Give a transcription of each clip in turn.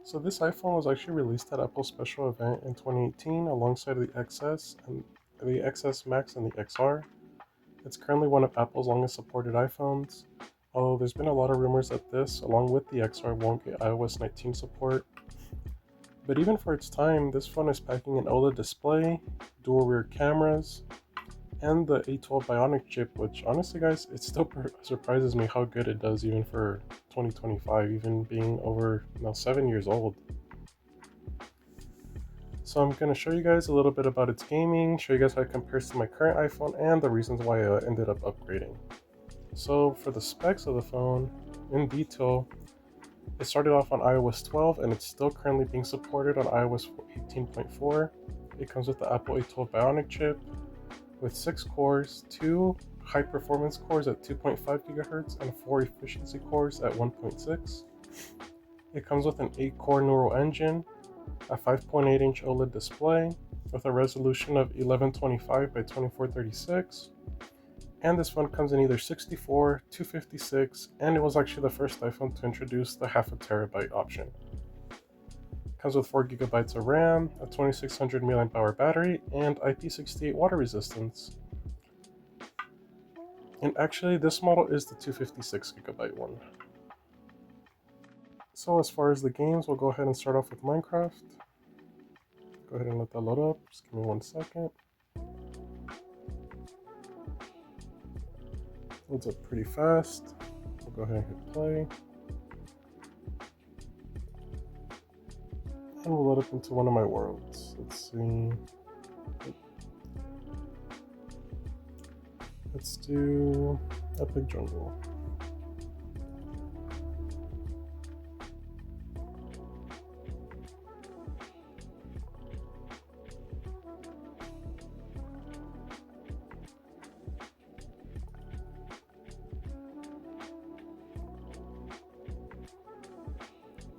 So this iPhone was actually released at Apple's special event in 2018 alongside the XS and the XS Max and the XR. It's currently one of Apple's longest supported iPhones, although there's been a lot of rumors that this, along with the XR, won't get iOS 19 support. But even for its time, this phone is packing an OLED display, dual rear cameras, and the A12 Bionic chip, which honestly, guys, it still surprises me how good it does even for 2025, even being over 7 years old. So I'm going to show you guys a little bit about its gaming, show you guys how it compares to my current iPhone, and the reasons why I ended up upgrading. So for the specs of the phone, in detail, it started off on iOS 12 and it's still currently being supported on iOS 18.4. It comes with the Apple A12 Bionic chip with 6 cores, 2 high performance cores at 2.5 GHz and 4 efficiency cores at 1.6. It comes with an 8-core neural engine, a 5.8-inch OLED display with a resolution of 1125 by 2436, and this phone comes in either 64, 256, and it was actually the first iPhone to introduce the half a terabyte option. It comes with 4 GB of RAM, a 2600 mAh battery, and IP68 water resistance. And actually, this model is the 256 GB one. So as far as the games, we'll go ahead and start off with Minecraft. Go ahead and let that load up. Just give me 1 second. Loads up pretty fast. We'll go ahead and hit play. And we'll load up into one of my worlds. Let's see. Let's do Epic Jungle.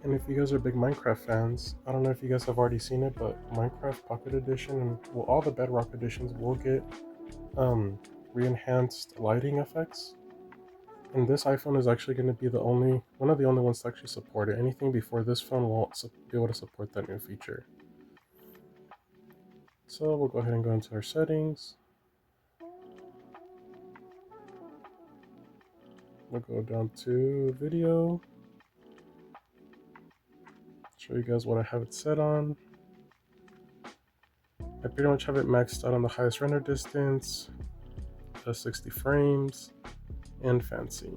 And if you guys are big Minecraft fans, I don't know if you guys have already seen it, but Minecraft Pocket Edition and all the Bedrock editions will get re-enhanced lighting effects. And this iPhone is actually going to be one of the only ones to actually support it. Anything before this phone won't be able to support that new feature. So we'll go ahead and go into our settings. We'll go down to video. Show you guys what I have it set on. I pretty much have it maxed out on the highest render distance, 60 frames, and fancy.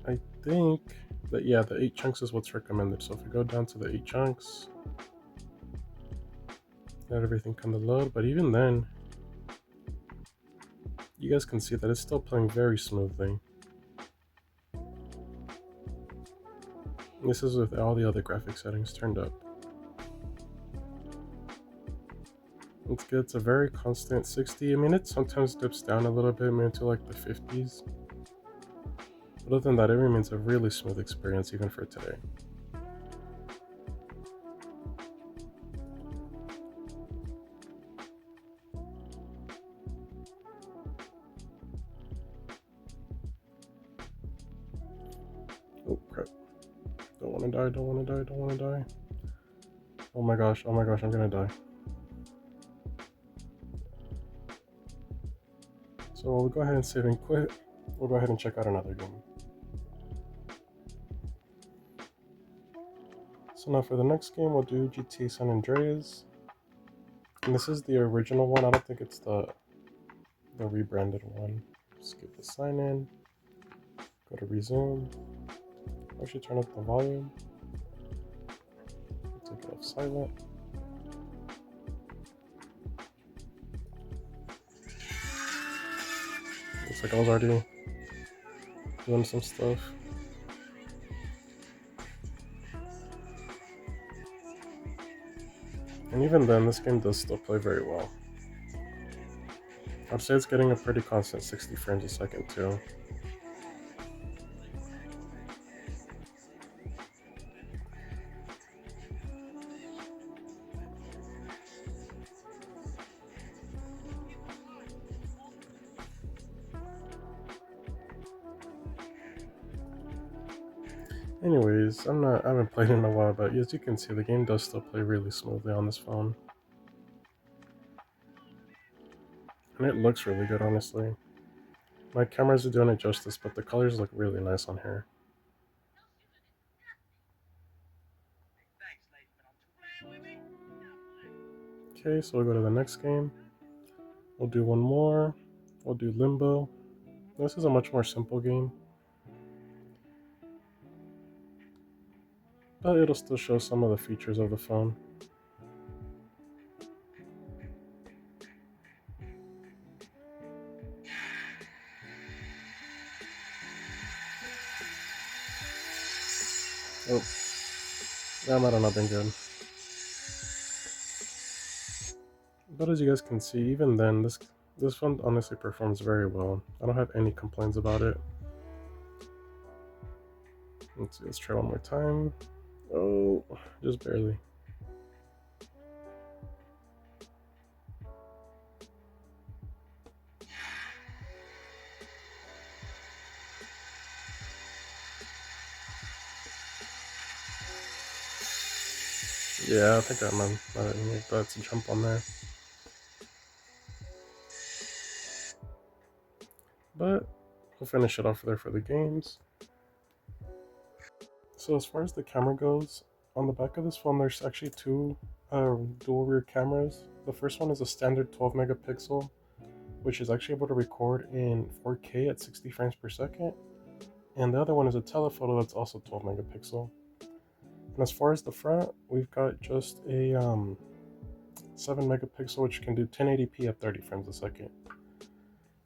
I think that, yeah, the 8 chunks is what's recommended. So if we go down to the 8 chunks, let everything come to load. But even then, you guys can see that it's still playing very smoothly. This is with all the other graphic settings turned up. It's good. It's a very constant 60. I mean, it sometimes dips down a little bit, maybe to like the 50s. But other than that, it remains a really smooth experience even for today. Oh crap. Don't want to die, don't want to die, don't want to die. Oh my gosh, I'm gonna die. So we'll go ahead and save and quit. We'll go ahead and check out another game. So now for the next game, we'll do GTA San Andreas. And this is the original one. I don't think it's the rebranded one. Skip the sign in. Go to resume. Actually turn up the volume. Take it off silent. Looks like I was already doing some stuff. And even then, this game does still play very well. I'd say it's getting a pretty constant 60 frames a second too. Anyways, I haven't played in a while, but as you can see, the game does still play really smoothly on this phone. And it looks really good, honestly. My cameras are doing it justice, but the colors look really nice on here. Okay, so we'll go to the next game. We'll do one more. We'll do Limbo. This is a much more simple game, but it'll still show some of the features of the phone. Oh, that might have not been good. But as you guys can see, even then, this phone honestly performs very well. I don't have any complaints about it. Let's see, let's try one more time. Oh, just barely. Yeah, I think I might make that jump on there. But we'll finish it off there for the games. So as far as the camera goes, on the back of this phone there's actually two dual rear cameras. The first one is a standard 12 megapixel, which is actually able to record in 4K at 60 frames per second. And the other one is a telephoto that's also 12 megapixel. And as far as the front, we've got just a 7 megapixel, which can do 1080p at 30 frames a second.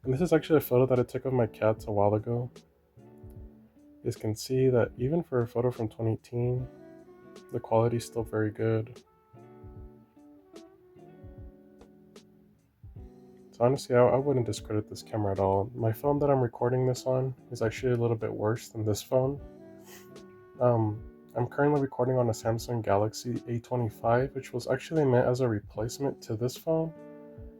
And this is actually a photo that I took of my cats a while ago. You guys can see that even for a photo from 2018, the quality is still very good. So honestly, I wouldn't discredit this camera at all. My phone that I'm recording this on is actually a little bit worse than this phone. I'm currently recording on a Samsung Galaxy A25, which was actually meant as a replacement to this phone,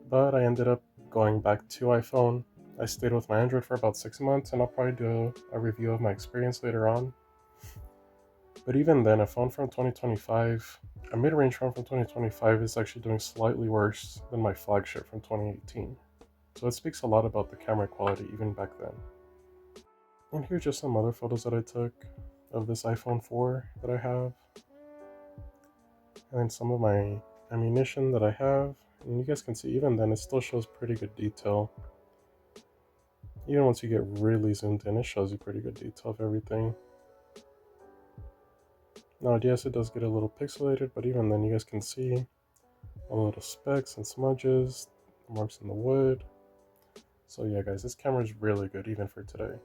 but I ended up going back to iPhone. I stayed with my Android for about 6 months, and I'll probably do a review of my experience later on. But even then, a phone from 2025, a mid-range phone from 2025 is actually doing slightly worse than my flagship from 2018. So it speaks a lot about the camera quality even back then. And here's just some other photos that I took of this iPhone 4 that I have. And then some of my ammunition that I have. And you guys can see even then it still shows pretty good detail. Even once you get really zoomed in, it shows you pretty good detail of everything. Now, yes, it does get a little pixelated, but even then you guys can see all the little specks and smudges, marks in the wood. So yeah, guys, this camera is really good even for today.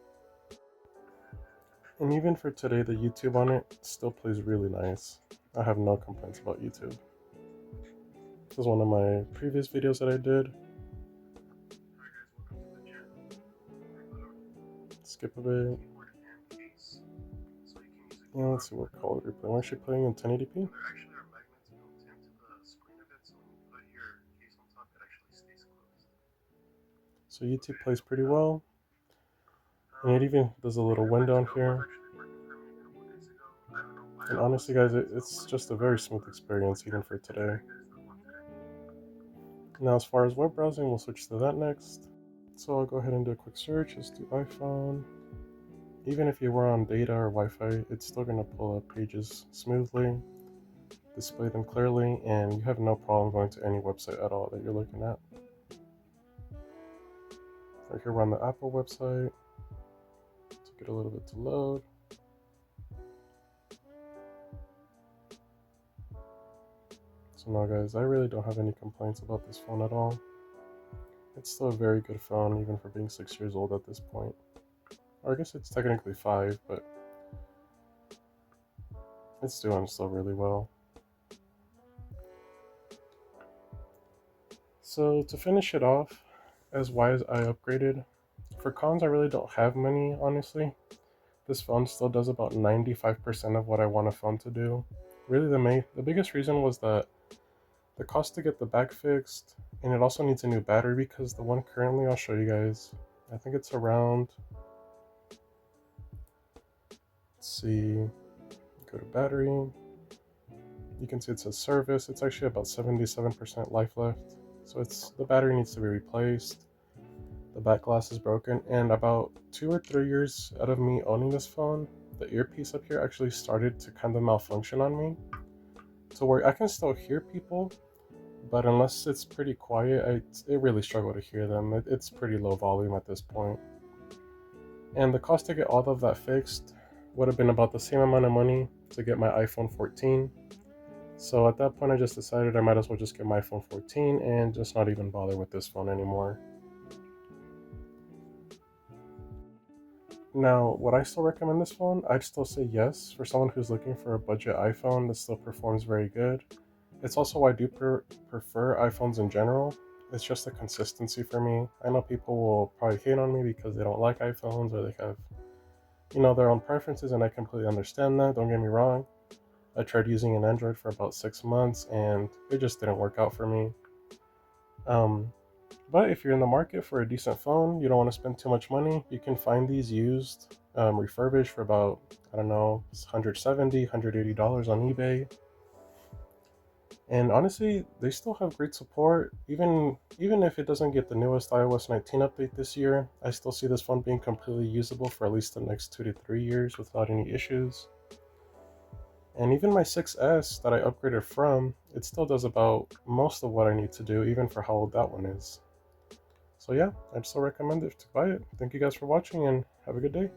And even for today, the YouTube on it still plays really nice. I have no complaints about YouTube. This is one of my previous videos that I did. Skip a bit. Yeah, let's see what quality we're playing. We're actually playing in 1080p. So YouTube plays pretty well. And it even does a little window on here. And honestly, guys, it's just a very smooth experience even for today. Now, as far as web browsing, we'll switch to that next. So I'll go ahead and do a quick search. Let's do iPhone. Even if you were on data or Wi-Fi, it's still going to pull up pages smoothly, display them clearly, and you have no problem going to any website at all that you're looking at. Right here we're on the Apple website. Took it a little bit to load. So now, guys, I really don't have any complaints about this phone at all. It's still a very good phone, even for being 6 years old at this point. Or I guess it's technically 5, but it's doing still really well. So to finish it off, as why I upgraded, for cons I really don't have many, honestly. This phone still does about 95% of what I want a phone to do. Really the biggest reason was that the cost to get the back fixed, and it also needs a new battery because the one currently, I'll show you guys, I think it's around, let's see, go to battery. You can see it says service. It's actually about 77% life left. So the battery needs to be replaced. The back glass is broken, and about 2 or 3 years out of me owning this phone, the earpiece up here actually started to kind of malfunction on me, to where I can still hear people, but unless it's pretty quiet, I really struggle to hear them. It's pretty low volume at this point. And the cost to get all of that fixed would have been about the same amount of money to get my iPhone 14. So at that point, I just decided I might as well just get my iPhone 14 and just not even bother with this phone anymore. Now, would I still recommend this phone? I'd still say yes for someone who's looking for a budget iPhone that still performs very good. It's also why I do prefer iPhones in general. It's just the consistency for me. I know people will probably hate on me because they don't like iPhones or they have, their own preferences, and I completely understand that. Don't get me wrong. I tried using an Android for about 6 months and it just didn't work out for me. Um, but if you're in the market for a decent phone, you don't want to spend too much money, you can find these used, refurbished for about, I don't know, $170, $180 on eBay. And honestly, they still have great support. Even if it doesn't get the newest iOS 19 update this year, I still see this phone being completely usable for at least the next 2 to 3 years without any issues. And even my 6S that I upgraded from, it still does about most of what I need to do, even for how old that one is. So yeah, I'd still recommend it to buy it. Thank you guys for watching and have a good day.